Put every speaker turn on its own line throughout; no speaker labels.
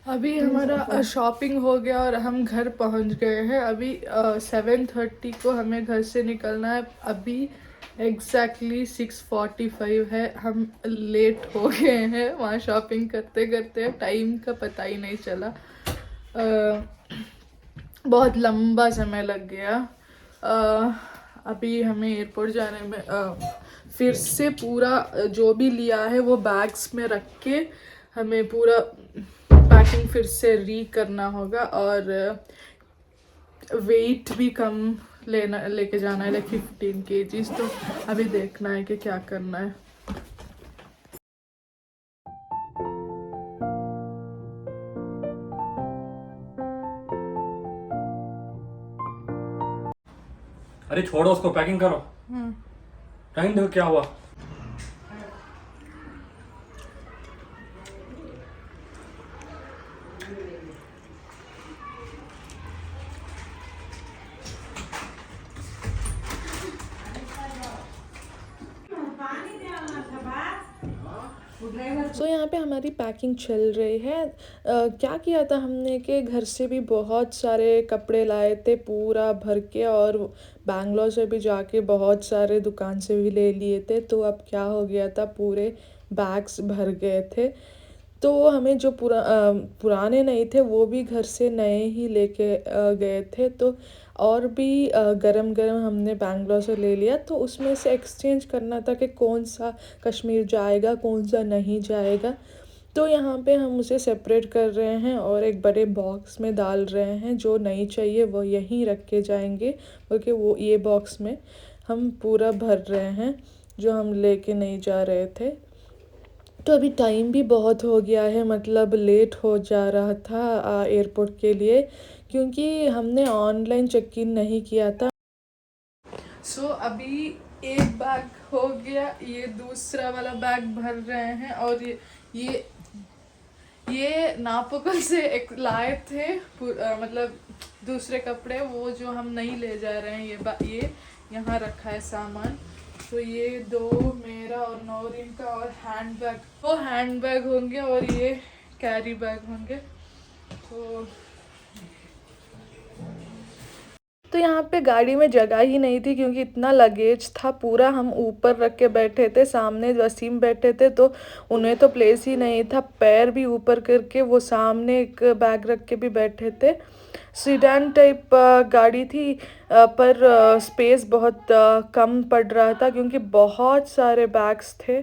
अभी हमारा शॉपिंग हो गया और हम घर पहुंच गए हैं। अभी 7:30 को हमें घर से निकलना है। अभी एग्जैक्टली 6:45 है। हम लेट हो गए हैं वहाँ शॉपिंग करते करते। टाइम का पता ही नहीं चला। बहुत लंबा समय लग गया। अभी हमें एयरपोर्ट जाने में फिर से पूरा जो भी लिया है वो बैग्स में रख के हमें पूरा पैकिंग फिर से री करना होगा। और वेट भी कम लेके जाना है, लाइक 15 kg। तो अभी देखना है कि क्या करना है।
अरे छोड़ो उसको, पैकिंग करो। टाइम देखो क्या हुआ।
सो यहाँ पे हमारी पैकिंग चल रही है। क्या किया था हमने कि घर से भी बहुत सारे कपड़े लाए थे पूरा भर के, और बैंगलोर से भी जाके बहुत सारे दुकान से भी ले लिए थे। तो अब क्या हो गया था, पूरे बैग्स भर गए थे। तो हमें जो पुराने नहीं थे वो भी घर से नए ही लेके गए थे। तो और भी गरम गरम हमने बैंगलोर से ले लिया। तो उसमें से एक्सचेंज करना था कि कौन सा कश्मीर जाएगा कौन सा नहीं जाएगा। तो यहाँ पे हम उसे सेपरेट कर रहे हैं और एक बड़े बॉक्स में डाल रहे हैं। जो नहीं चाहिए वो यहीं रख के जाएंगे, क्योंकि वो ये बॉक्स में हम पूरा भर रहे हैं जो हम लेके नहीं जा रहे थे। तो अभी टाइम भी बहुत हो गया है, मतलब लेट हो जा रहा था एयरपोर्ट के लिए, क्योंकि हमने ऑनलाइन चेक इन नहीं किया था। सो अभी एक बैग हो गया, ये दूसरा वाला बैग भर रहे हैं। और ये ये नापोकल से एक लाए थे मतलब दूसरे कपड़े, वो जो हम नहीं ले जा रहे हैं। ये यहाँ रखा है सामान। तो ये दो मेरा और नौरीन का, और हैंड बैग, वो हैंड बैग होंगे और ये कैरी बैग होंगे। तो यहाँ पे गाड़ी में जगह ही नहीं थी, क्योंकि इतना लगेज था पूरा। हम ऊपर रख के बैठे थे, सामने वसीम बैठे थे तो उन्हें तो प्लेस ही नहीं था। पैर भी ऊपर करके वो सामने एक बैग रख के भी बैठे थे। सीडान टाइप गाड़ी थी, पर स्पेस बहुत कम पड़ रहा था, क्योंकि बहुत सारे बैग्स थे।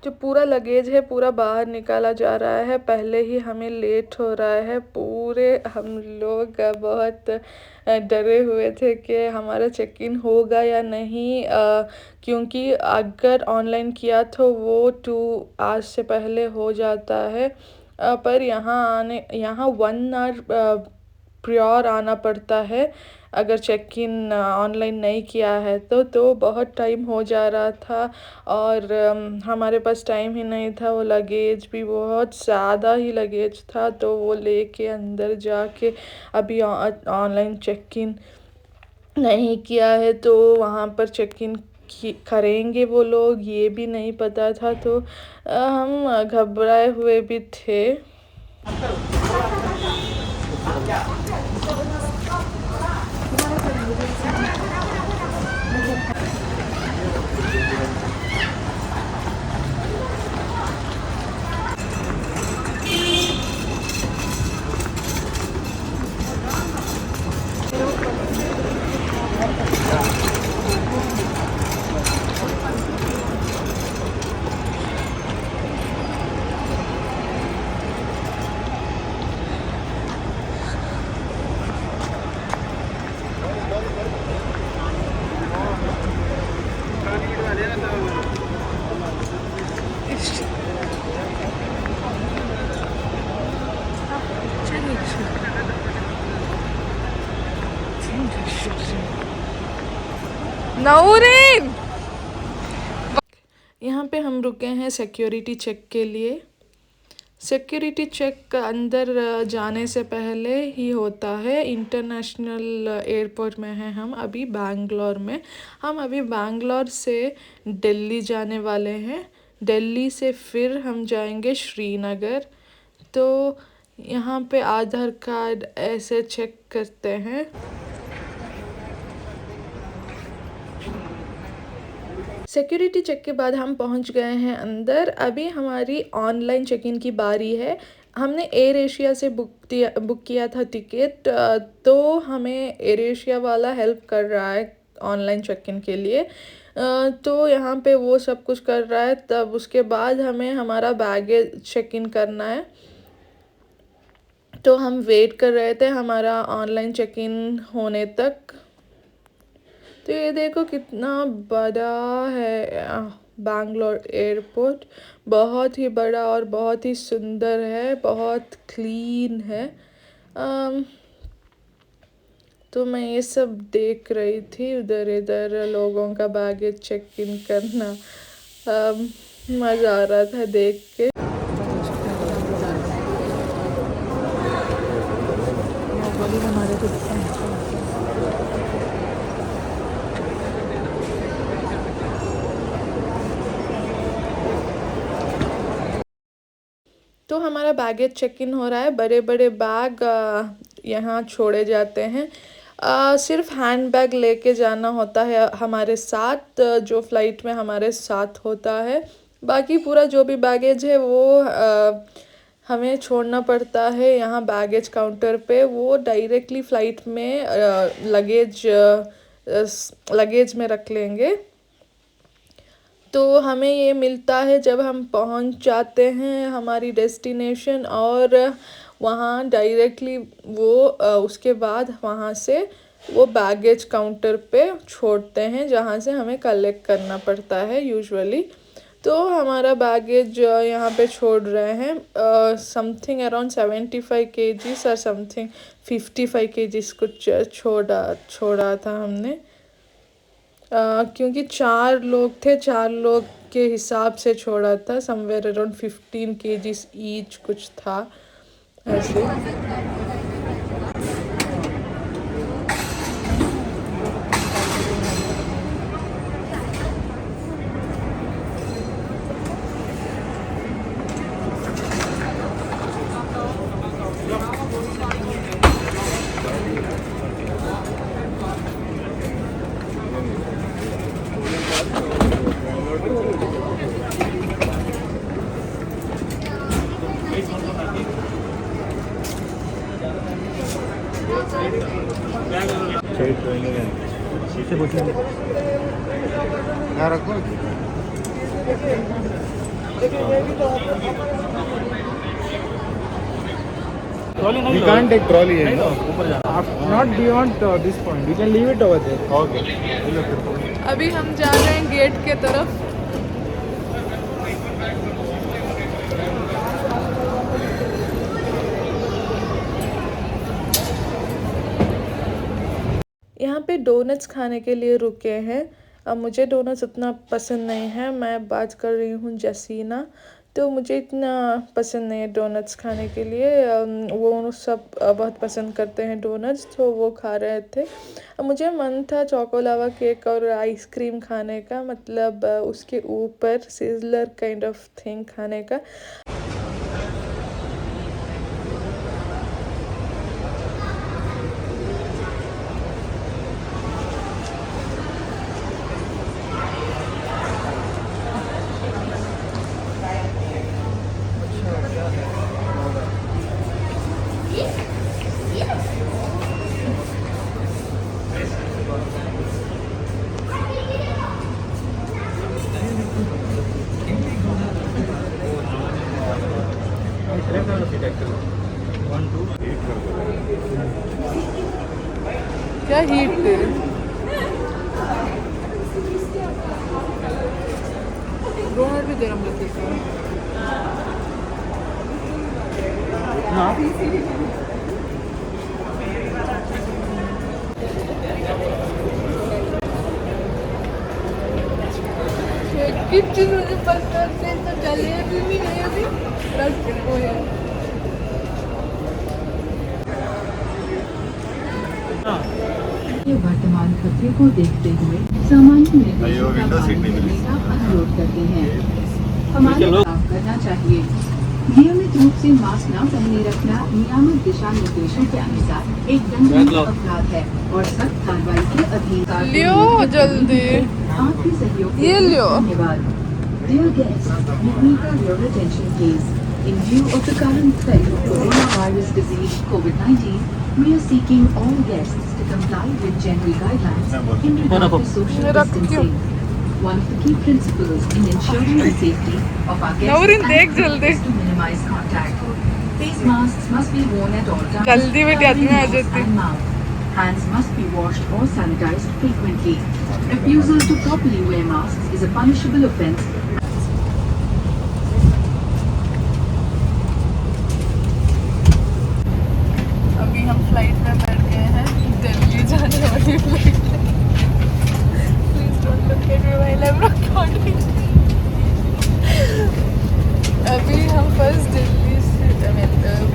जो पूरा लगेज है पूरा बाहर निकाला जा रहा है। पहले ही हमें लेट हो रहा है। पूरे हम लोग बहुत डरे हुए थे कि हमारा चेक इन होगा या नहीं, क्योंकि अगर ऑनलाइन किया तो वो 2 आवर्स से पहले हो जाता है। पर यहाँ 1 आवर प्रियोर आना पड़ता है अगर चेक इन ऑनलाइन नहीं किया है तो बहुत टाइम हो जा रहा था। और हमारे पास टाइम ही नहीं था। वो लगेज भी बहुत ज़्यादा ही लगेज था, तो वो लेके अंदर जाके अभी ऑनलाइन चेक इन नहीं किया है। तो वहाँ पर चेक इन करेंगे वो लोग, ये भी नहीं पता था। तो हम घबराए हुए भी थे। नौरीन, यहाँ पे हम रुके हैं सिक्योरिटी चेक के लिए। सिक्योरिटी चेक अंदर जाने से पहले ही होता है। इंटरनेशनल एयरपोर्ट में हैं हम अभी बैंगलोर में। हम अभी बैंगलोर से दिल्ली जाने वाले हैं। दिल्ली से फिर हम जाएंगे श्रीनगर। तो यहाँ पे आधार कार्ड ऐसे चेक करते हैं। सिक्योरिटी चेक के बाद हम पहुँच गए हैं अंदर। अभी हमारी ऑनलाइन चेक इन की बारी है। हमने एयर एशिया से बुक किया था टिकट, तो हमें एयर एशिया वाला हेल्प कर रहा है ऑनलाइन चेक इन के लिए। तो यहाँ पे वो सब कुछ कर रहा है, तब उसके बाद हमें हमारा बैगेज चेक इन करना है। तो हम वेट कर रहे थे हमारा ऑनलाइन चेक इन होने तक। तो ये देखो कितना बड़ा है बैंगलोर एयरपोर्ट, बहुत ही बड़ा और बहुत ही सुंदर है, बहुत क्लीन है। तो मैं ये सब देख रही थी, उधर इधर लोगों का बैगेज चेक इन करना। मज़ा आ रहा था देख के। तो हमारा बैगेज चेक इन हो रहा है। बड़े बड़े बैग यहाँ छोड़े जाते हैं। सिर्फ हैंड बैग लेके जाना होता है हमारे साथ, जो फ़्लाइट में हमारे साथ होता है। बाकी पूरा जो भी बैगेज है वो हमें छोड़ना पड़ता है यहाँ बैगेज काउंटर पे। वो डायरेक्टली फ़्लाइट में लगेज में रख लेंगे। तो हमें ये मिलता है जब हम पहुंच जाते हैं हमारी डेस्टिनेशन, और वहाँ डायरेक्टली वो उसके बाद वहाँ से वो बैगेज काउंटर पे छोड़ते हैं, जहाँ से हमें कलेक्ट करना पड़ता है यूजुअली। तो हमारा बैगेज यहाँ पे छोड़ रहे हैं, समथिंग अराउंड 75 kgs और समथिंग 55 kgs कुछ छोड़ा था हमने। क्योंकि 4 लोग थे, 4 लोग के हिसाब से छोड़ा था। समवेयर अराउंड 15 kgs ईच कुछ था ऐसे।
We can't take trolley here. Not beyond this point. We can leave it over there. Okay.
अभी हम जा रहे हैं गेट के तरफ। यहाँ पे डोनट्स खाने के लिए रुके हैं। अब मुझे डोनट्स उतना पसंद नहीं है। मैं बात कर रही हूँ जसीना, तो मुझे इतना पसंद नहीं है डोनट्स खाने के लिए। वो सब बहुत पसंद करते हैं डोनट्स, तो वो खा रहे थे। मुझे मन था चोको लावा केक और आइसक्रीम खाने का, मतलब उसके ऊपर सिजलर काइंड ऑफ थिंग खाने का। क्या हीट है? डोनट भी गरम लगते हैं। कितनी मुझे पसंद है, तो जलेबी भी नहीं अभी बस वो है।
वर्तमान खतरे को देखते हुए सामान्य निर्देशों का पालन करने का अनुरोध करते हैं। हमारे काम करना चाहिए। नियमित रूप से मास्क न पहने रखना नियामक दिशा निर्देशों के अनुसार एक दंडनीय अपराध है और सख्त कार्रवाई के अधीन।
लियो जल्दी।
आपके सहयोग
ये लियो।
धन्यवाद। Dear guests, we need your attention please. In view of the current threat of coronavirus disease COVID-19, we are seeking all guests to comply with general guidelines in regard to social distancing. One of the key principles in ensuring the safety of our guests
Naurin,
and
dekh
crew
jaldi.
is to minimize contact. Face masks must be worn at all times.
जल्दी बेटी, आदमी आ
covering nose
जाती।
and mouth. Hands must be washed or sanitized frequently. Refusal to properly wear masks is a punishable offence.
अभी हम flight में बैठ गए हैं, दिल्ली जाने वाली flight. Please don't look at me while I am recording. अभी हम फर्स्ट दिल्ली से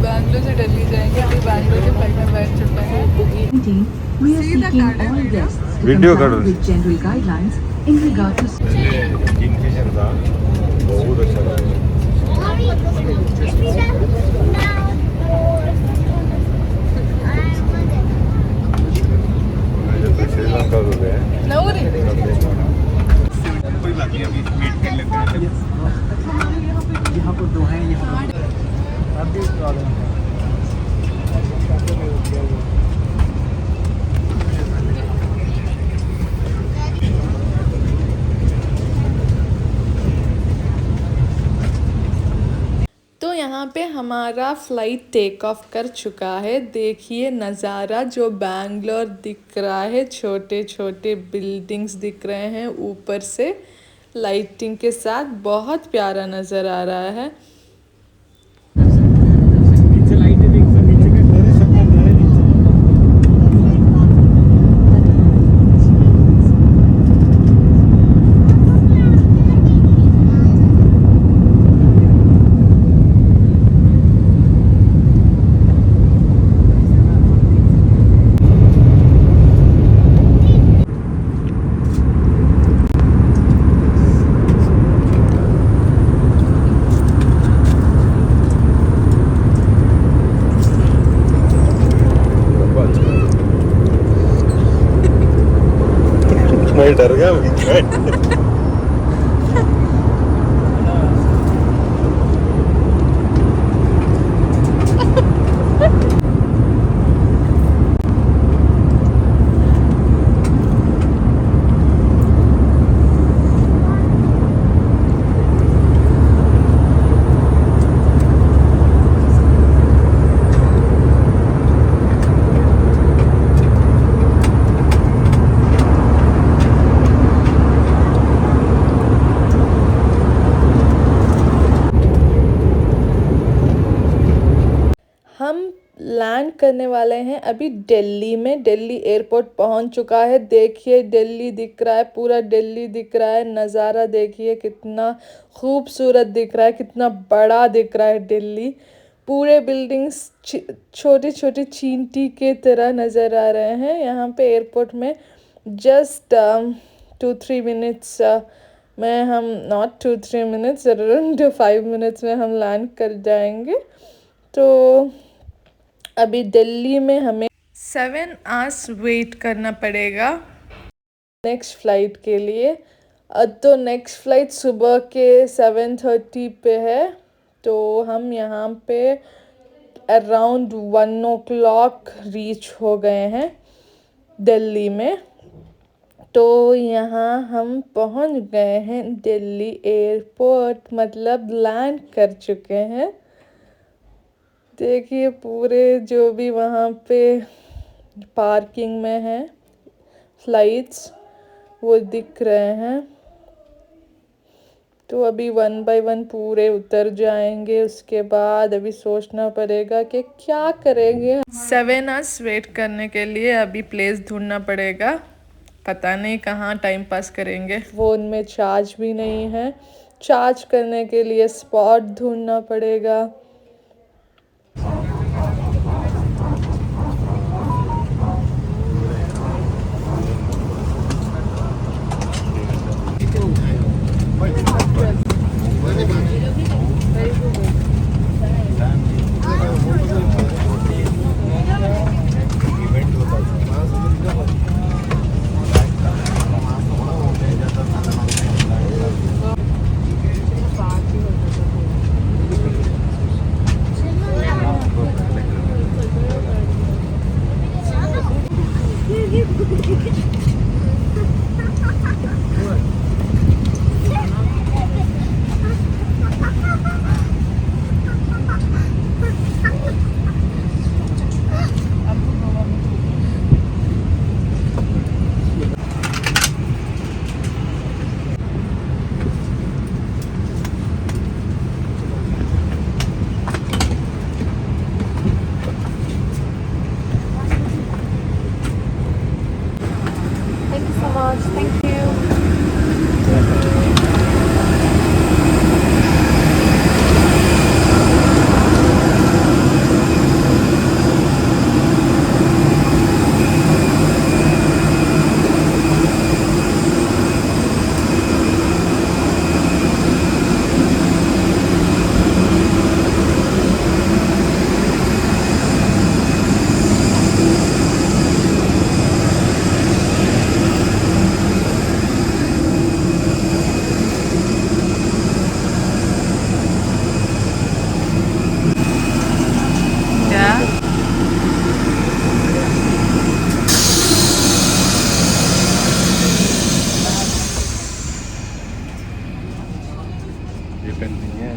बैंगलोर से दिल्ली जाएंगे। अभी बैंगलोर के फ्लाइट में बैठ चुके हैं।
19, we are seeking all guests to
Video
comply
करो।
with general guidelines in regard to
Kingfisher था बहुत अच्छा लगा श्रीलंका हो गए
नौरी
कोई बात नहीं अभी वेट कर लेते हैं यहाँ पर दो हैं यहाँ अभी
तो यहाँ पे हमारा फ़्लाइट टेक ऑफ कर चुका है। देखिए नज़ारा जो बैंगलोर दिख रहा है, छोटे छोटे बिल्डिंग्स दिख रहे हैं ऊपर से लाइटिंग के साथ, बहुत प्यारा नज़र आ रहा है।
नीचे लाइटें देख सकते नीचे का घर है सबका घर है नीचे मैं डर गया
हम लैंड करने वाले हैं अभी दिल्ली में। दिल्ली एयरपोर्ट पहुंच चुका है। देखिए दिल्ली दिख रहा है, पूरा दिल्ली दिख रहा है। नज़ारा देखिए कितना खूबसूरत दिख रहा है, कितना बड़ा दिख रहा है दिल्ली। पूरे बिल्डिंग्स छोटी छोटी चींटी के तरह नज़र आ रहे हैं यहाँ पे एयरपोर्ट में। जस्ट 2-3 मिनट्स में हम नॉट 2-3 मिनट्स, अराउंड 5 मिनट्स में हम लैंड कर जाएंगे। तो अभी दिल्ली में हमें 7 आवर्स वेट करना पड़ेगा नेक्स्ट फ़्लाइट के लिए। तो नेक्स्ट फ़्लाइट सुबह के 7:30 पे है। तो हम यहाँ पे अराउंड 1 o'clock रीच हो गए हैं दिल्ली में। तो यहाँ हम पहुँच गए हैं दिल्ली एयरपोर्ट, मतलब लैंड कर चुके हैं। देखिए पूरे जो भी वहाँ पे पार्किंग में हैं फ़्लाइट्स वो दिख रहे हैं। तो अभी 1 by 1 पूरे उतर जाएंगे। उसके बाद अभी सोचना पड़ेगा कि क्या करेंगे। 7 आवर्स वेट करने के लिए अभी प्लेस ढूंढना पड़ेगा। पता नहीं कहाँ टाइम पास करेंगे। फ़ोन में चार्ज भी नहीं है, चार्ज करने के लिए स्पॉट ढूंढना पड़ेगा।
करनी है।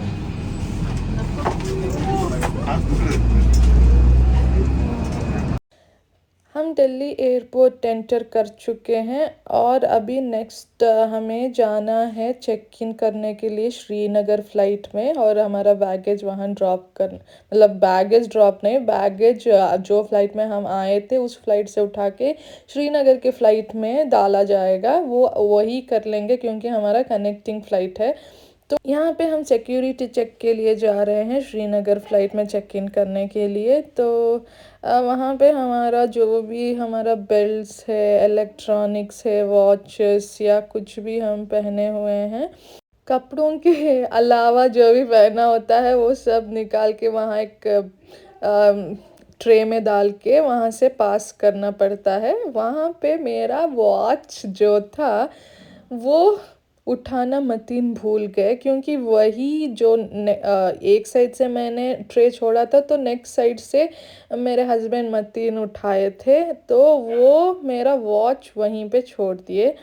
हम दिल्ली एयरपोर्ट एंटर कर चुके हैं और अभी नेक्स्ट हमें जाना है चेक इन करने के लिए श्रीनगर फ़्लाइट में, और हमारा बैगेज वहाँ ड्रॉप कर, मतलब बैगेज ड्रॉप नहीं, बैगेज जो फ़्लाइट में हम आए थे उस फ़्लाइट से उठा के श्रीनगर के फ़्लाइट में डाला जाएगा। वो वही कर लेंगे क्योंकि हमारा कनेक्टिंग फ़्लाइट है। तो यहाँ पे हम सिक्योरिटी चेक के लिए जा रहे हैं श्रीनगर फ़्लाइट में चेक इन करने के लिए। तो वहाँ पे हमारा जो भी हमारा बेल्ट्स है, इलेक्ट्रॉनिक्स है, वॉचेस या कुछ भी हम पहने हुए हैं, कपड़ों के अलावा जो भी पहना होता है वो सब निकाल के वहाँ एक ट्रे में डाल के वहाँ से पास करना पड़ता है। वहाँ पे मेरा वॉच जो था वो उठाना मतीन भूल गए, क्योंकि वही जो एक साइड से मैंने ट्रे छोड़ा था तो नेक्स्ट साइड से मेरे हस्बैंड मतीन उठाए थे, तो वो मेरा वॉच वहीं पे छोड़ दिए।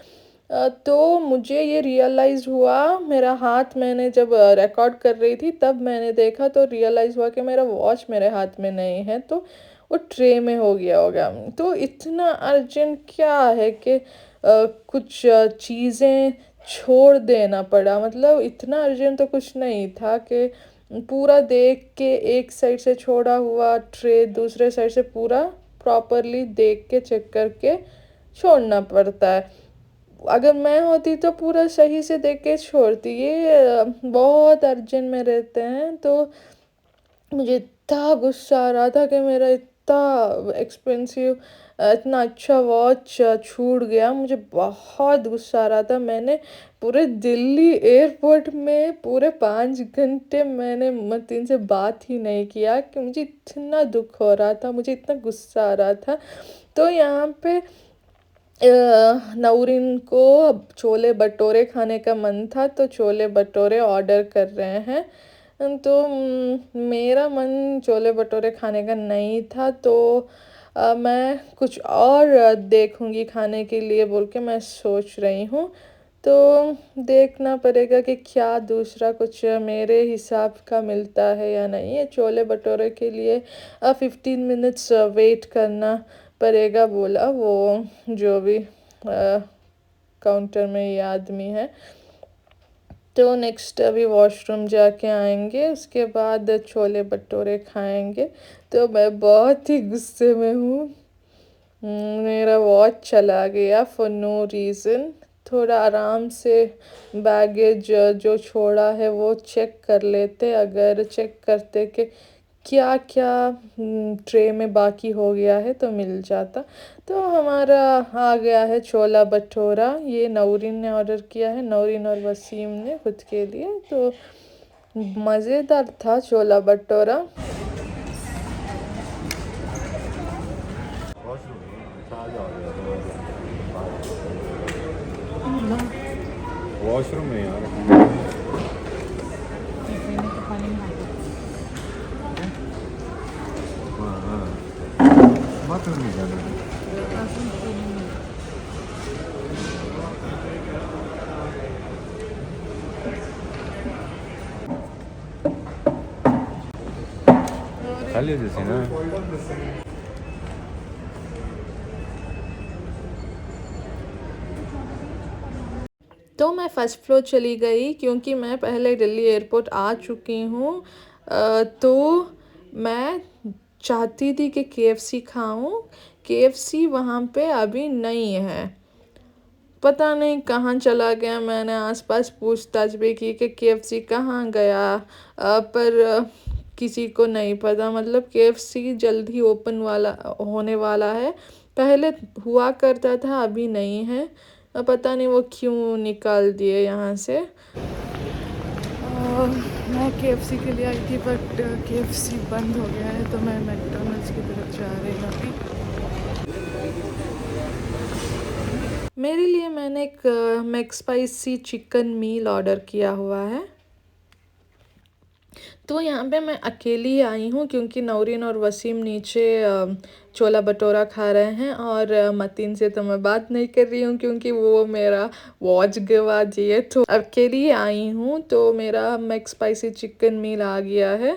तो मुझे ये रियलाइज़ हुआ, मेरा हाथ मैंने जब रिकॉर्ड कर रही थी तब मैंने देखा तो रियलाइज़ हुआ कि मेरा वॉच मेरे हाथ में नहीं है, तो वो ट्रे में हो गया होगा। तो इतना अर्जेंट क्या है कि कुछ चीज़ें छोड़ देना पड़ा, मतलब इतना अर्जेंट तो कुछ नहीं था कि पूरा देख के एक साइड से छोड़ा हुआ ट्रे दूसरे साइड से पूरा प्रॉपरली देख के चेक करके छोड़ना पड़ता है। अगर मैं होती तो पूरा सही से देख के छोड़ती। ये बहुत अर्जेंट में रहते हैं, तो मुझे इतना गुस्सा आ रहा था कि मेरा इतना एक्सपेंसिव इतना अच्छा वॉच छूट गया। मुझे बहुत गुस्सा आ रहा था। मैंने पूरे दिल्ली एयरपोर्ट में पूरे 5 घंटे मैंने मतीन से बात ही नहीं किया कि मुझे इतना दुख हो रहा था, मुझे इतना गुस्सा आ रहा था। तो यहाँ पे नौरीन को छोले भटूरे खाने का मन था, तो छोले भटूरे ऑर्डर कर रहे हैं। तो मेरा मन छोले भटूरे खाने का नहीं था, तो मैं कुछ और देखूँगी खाने के लिए बोल के मैं सोच रही हूँ। तो देखना पड़ेगा कि क्या दूसरा कुछ मेरे हिसाब का मिलता है या नहीं। ये छोले भटूरे के लिए 15 मिनट्स वेट करना पड़ेगा बोला वो जो भी काउंटर में ये आदमी है। तो नेक्स्ट अभी वॉशरूम जाके आएंगे, उसके बाद छोले भटूरे खाएंगे। तो मैं बहुत ही गुस्से में हूँ। मेरा वॉच चला गया फॉर नो रीज़न। थोड़ा आराम से बैगेज जो छोड़ा है वो चेक कर लेते, अगर चेक करते कि क्या क्या ट्रे में बाकी हो गया है तो मिल जाता। तो हमारा आ गया है छोला भटूरा। ये नौरीन ने ऑर्डर किया है, नौरीन और वसीम ने खुद के लिए। तो मज़ेदार था छोला भटूरा।
वॉशरूम में यार बाथरूम में जाना है। खाली जैसे ना
तो मैं फ़र्स्ट फ्लोर चली गई क्योंकि मैं पहले दिल्ली एयरपोर्ट आ चुकी हूँ। तो मैं चाहती थी कि KFC खाऊं। KFC वहाँ पे अभी नहीं है, पता नहीं कहाँ चला गया। मैंने आसपास पूछताछ भी की कि KFC कहाँ गया, पर किसी को नहीं पता। मतलब KFC जल्द ही ओपन होने वाला है, पहले हुआ करता था अभी नहीं है। पता नहीं वो क्यों निकाल दिए यहाँ से। मैं KFC के लिए आई थी बट KFC बंद हो गया है, तो मैं मैकडॉनल्ड्स की तरफ जा रही हूँ अभी। मेरे लिए मैंने एक मैकस्पाइसी चिकन मील ऑर्डर किया हुआ है। तो यहाँ पे मैं अकेली आई हूँ क्योंकि नौरीन और वसीम नीचे छोला भटूरा खा रहे हैं। और मतीन से तो मैं बात नहीं कर रही हूँ क्योंकि वो मेरा वॉच गवा दिए, तो अकेली आई हूँ। तो मेरा मैक स्पाइसी चिकन मील आ गया है,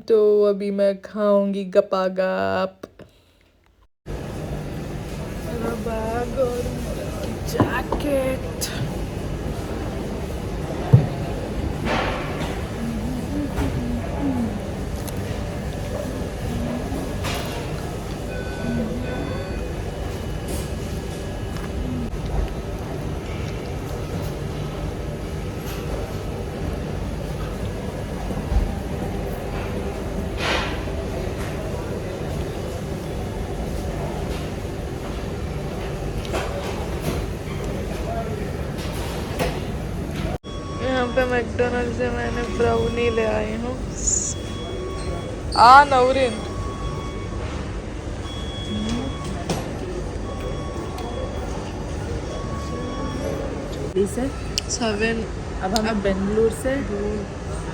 तो अभी मैं खाऊंगी गपागप। मेरा बैग और जैकेट। यहाँ पे मैकडोनल्ड से मैंने ब्राउनी ले आई हूँ। नौरीन
से
7।
अब हम बेंगलुरु से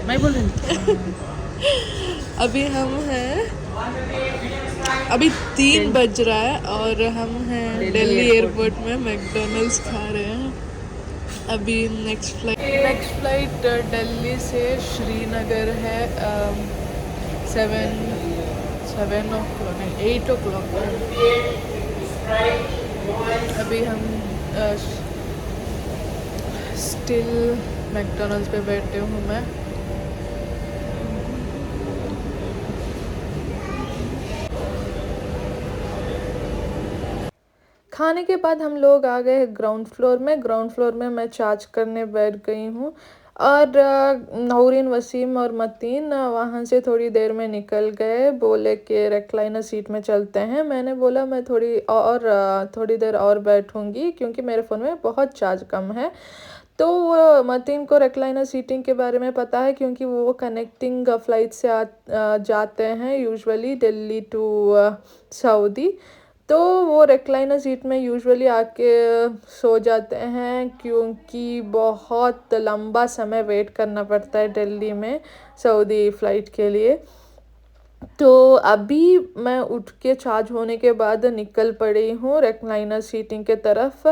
मैं बोल रही हूँ
अभी हम हैं, अभी 3 बज रहा है और हम हैं दिल्ली एयरपोर्ट में मैकडोनल्ड्स खा रहे हैं। अभी नेक्स्ट फ्लाइट दिल्ली से श्रीनगर है 8 o'clock। अभी हम स्टिल मैकडोनल्ड्स पे बैठे हूँ मैं। खाने के बाद हम लोग आ गए ग्राउंड फ्लोर में मैं चार्ज करने बैठ गई हूँ। और नौरीन, वसीम और मतीन वहाँ से थोड़ी देर में निकल गए, बोले कि रेक्लाइनर सीट में चलते हैं। मैंने बोला मैं थोड़ी देर और बैठूँगी क्योंकि मेरे फ़ोन में बहुत चार्ज कम है। तो मतीन को रेक्लाइनर सीटिंग के बारे में पता है क्योंकि वो कनेक्टिंग फ़्लाइट से जाते हैं यूजुअली दिल्ली टू सऊदी। तो वो रेक्लाइनर सीट में यूजुअली आके सो जाते हैं क्योंकि बहुत लंबा समय वेट करना पड़ता है दिल्ली में सऊदी फ़्लाइट के लिए। तो अभी मैं उठ के चार्ज होने के बाद निकल पड़ी हूँ रेक्लाइनर सीटिंग के तरफ।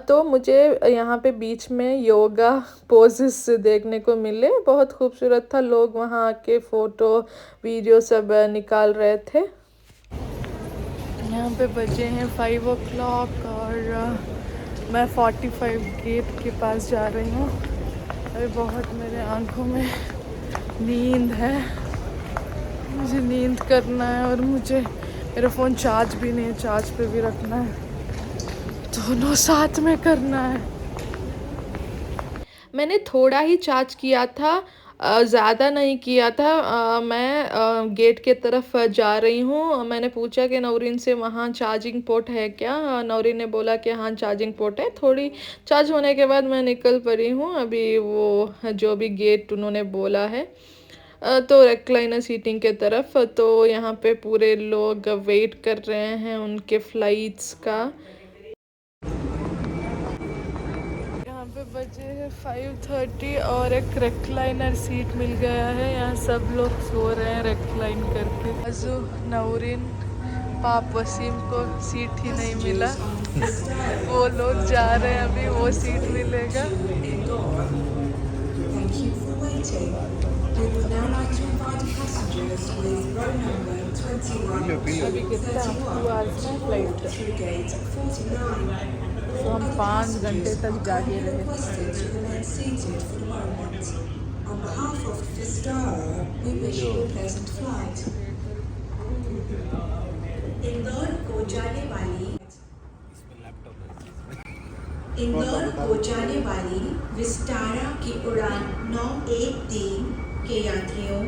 तो मुझे यहाँ पे बीच में योगा पोजेस देखने को मिले, बहुत खूबसूरत था। लोग वहाँ आके फ़ोटो वीडियो सब निकाल रहे थे। यहाँ पे बजे हैं 5 o'clock और मैं 45 गेट के पास जा रही हूँ। अभी बहुत मेरे आँखों में नींद है, मुझे नींद करना है और मुझे मेरा फ़ोन चार्ज भी नहीं है, चार्ज पे भी रखना है, दोनों साथ में करना है। मैंने थोड़ा ही चार्ज किया था, ज़्यादा नहीं किया था। मैं गेट के तरफ जा रही हूँ। मैंने पूछा कि नौरीन से वहाँ चार्जिंग पोर्ट है क्या। नौरीन ने बोला कि हाँ चार्जिंग पोर्ट है। थोड़ी चार्ज होने के बाद मैं निकल पड़ी हूँ अभी वो जो भी गेट उन्होंने बोला है तो रेक्लाइनर सीटिंग के तरफ। तो यहाँ पे पूरे लोग वेट कर रहे हैं उनके फ़्लाइट्स का। पे बजे है 5:30 और एक रेक्लाइनर सीट मिल गया है। यहाँ सब लोग सो रहे हैं रेक्लाइन करके। अजू, नौरीन, पाप वसीम को सीट ही नहीं मिला। वो लोग जा रहे हैं, अभी वो सीट मिलेगा। अभी कितना 2 hours में फ्लाइट है, तो हम 5 घंटे तक जागे रहे।
इंदौर को जाने वाली विस्टारा की उड़ान 913 के यात्रियों,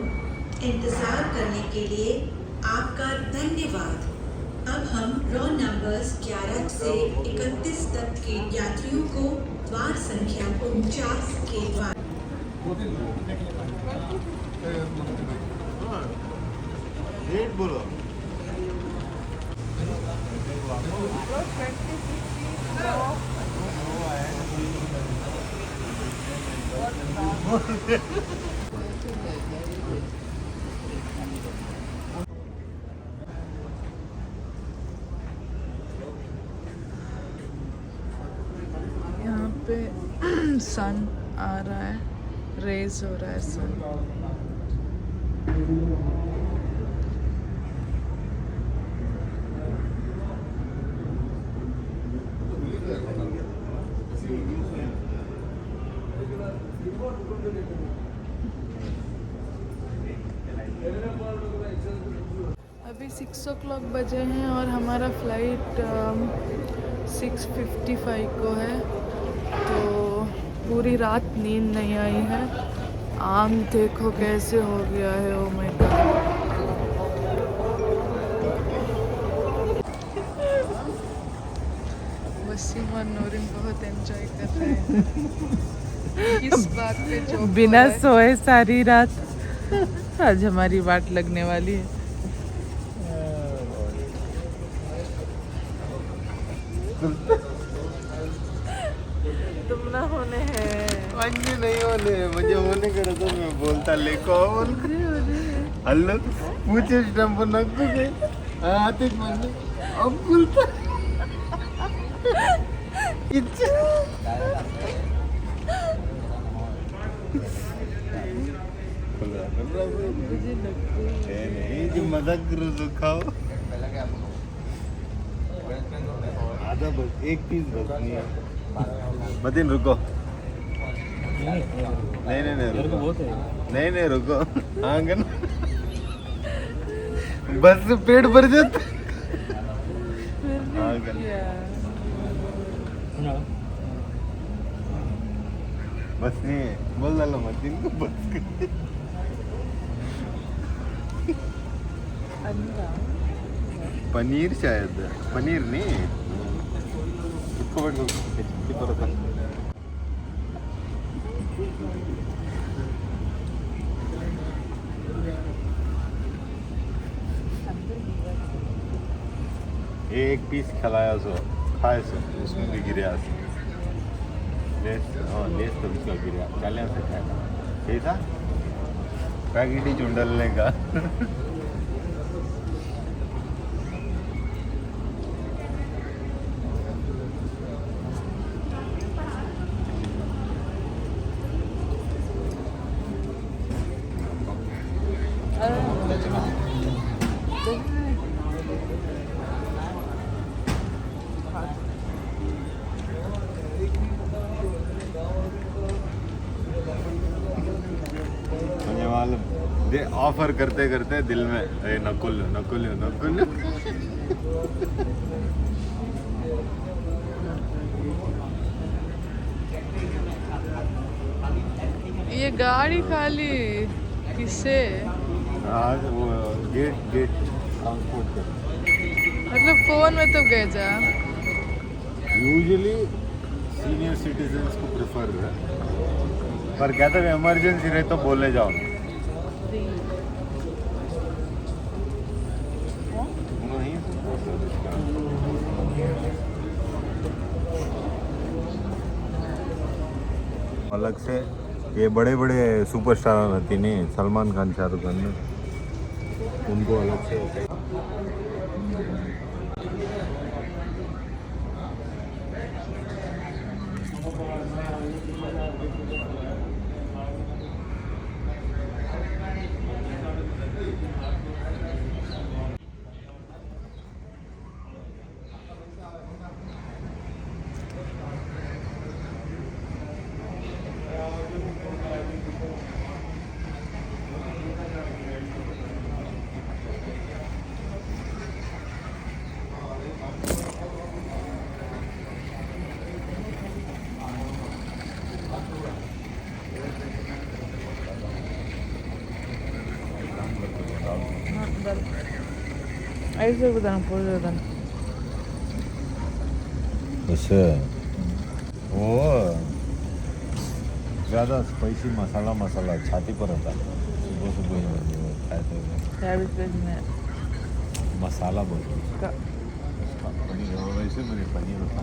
इंतज़ार करने के लिए आपका धन्यवाद। अब हम रॉ नंबर्स 11 से 31 तक के यात्रियों को द्वार संख्या 49 के द्वार
बोलो।
सन आ रहा है, रेज हो रहा है सन। अभी 6 o'clock बजे हैं और हमारा फ्लाइट 6:55 को है, तो पूरी रात नींद नहीं आई है। आम देखो कैसे हो गया है, ओ माय गॉड। वसीम और नूरिन बहुत एंजॉय कर रहे हैं इस बात पे जो
बिना सोए सारी रात। आज हमारी वाट लगने वाली है। तुम ना होने हैं।
म्हणजे नहीं होने म्हणजे होने करत होतो मी बोलता लेको बोल हल्लो मुझे स्टंप नको के आते म्हणजे अब बोलता इच्छा नहीं जो मजाक करो तो खाओ आधा बस एक पीस बस नहीं है मतीन रुको नहीं नहीं नहीं रुको नहीं नहीं रुको आंगन बस से पेट भर जाता आंगन बस नहीं है बोल डालो मतीन को बस कर पनीर शायद पनीर नहीं इसको बैठ कितनी परत है एक पीस खिलाया सो खाए सो उसमें भी गिरा लेस लेस तो उसका गिरा चले से खाया सही था पैकेट ही चुंडलने का दे ऑफर करते करते दिल में अरे नकुल नकुल नकुल
ये गाड़ी खाली किससे?
आज वो गेट गेट ट्रांसपोर्ट कर
मतलब फोन में तो गए जा।
यूजुअली सीनियर सिटीजन्स को प्रेफर है पर क्या था इमरजेंसी रहे तो बोले जाओ अलग से ये बड़े बड़े सुपरस्टार रहती नहीं सलमान खान शाहरुख खान उनको अलग से
ऐसे बताना पूरे बताना
वैसे वो ज़्यादा स्पाइसी मसाला मसाला छाती पर होता सुबह सुबह ही खाए थे
चालीस पेज में
मसाला बोल
का
पनीर वैसे मैंने पनीर उठा